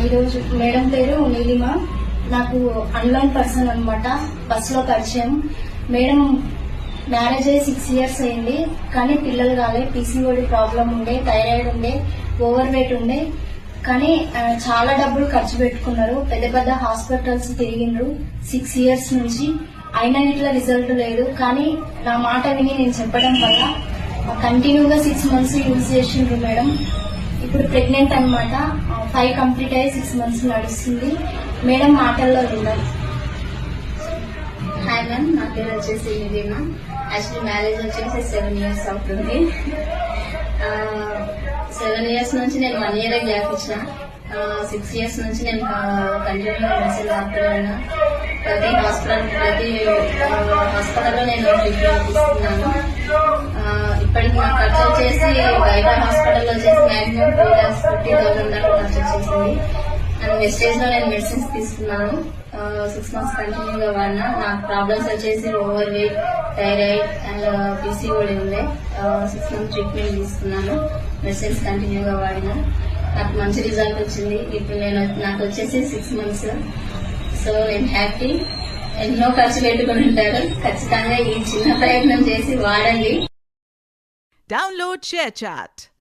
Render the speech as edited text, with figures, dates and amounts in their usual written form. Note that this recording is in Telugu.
ఈరోజు మేడం పేరు నీలిమ. నాకు అన్లోన్ పర్సన్ అనమాట. బస్సులో పరిచయం. మేడం మ్యారేజ్ అయ్యి 6 years అయింది, కానీ పిల్లలు కాలే. పీసీఓడి ప్రాబ్లం ఉండే, థైరాయిడ్ ఉండే, ఓవర్ వెయిట్ ఉండే. కానీ చాలా డబ్బులు ఖర్చు పెట్టుకున్నారు. పెద్ద పెద్ద హాస్పిటల్స్ తిరిగిండ్రు 6 years నుంచి. అయినా ఇట్లా రిజల్ట్ లేదు. కానీ నా మాట విని నేను చెప్పడం వల్ల కంటిన్యూగా 6 months యూజ్ చేసిండ్రు మేడం. ఇప్పుడు ప్రెగ్నెంట్ అనమాట. 5 కంప్లీట్ అయ్యి 6 months నడుస్తుంది. మేడం మాటల్లో విందాం. హాయ్ మ్యామ్, నా పేరు వచ్చేసి నిలిమ. యాక్చువల్లీ మ్యారేజ్ వచ్చేసి 7 years అవుతుంది. 7 years నుంచి నేను 1 year గ్యాప్ ఇచ్చిన. 6 years నుంచి నేను కంటిన్యూగా మెడిసిన్ వాడుతున్నాను. ప్రతి హాస్పిటల్లో నేను ట్రీట్మెంట్ తీసుకున్నాను. ఇప్పటికి నా ఖర్చు వచ్చేసి బయట హాస్పిటల్లో వచ్చేసి మాక్సిమం 2,50,000 దాకా ఖర్చు వచ్చేసింది. అండ్ వెస్టేజ్ లో నేను మెడిసిన్స్ తీసుకున్నాను. 6 months కంటిన్యూగా వాడినా. నాకు ప్రాబ్లమ్స్ వచ్చేసి over weight, thyroid and PCOD ఉండే. 6 months ట్రీట్మెంట్ తీసుకున్నాను. మెడిసిన్స్ కంటిన్యూగా వాడినా. నాకు మంచి రిజల్ట్ వచ్చింది. ఇప్పుడు నాకు వచ్చేసి 6 months. సో నేను హ్యాపీ. ఎన్నో ఖర్చు పెట్టుకుని ఉంటారు. ఖచ్చితంగా ఈ చిన్న ప్రయత్నం చేసి వాడండి. Download ShareChat.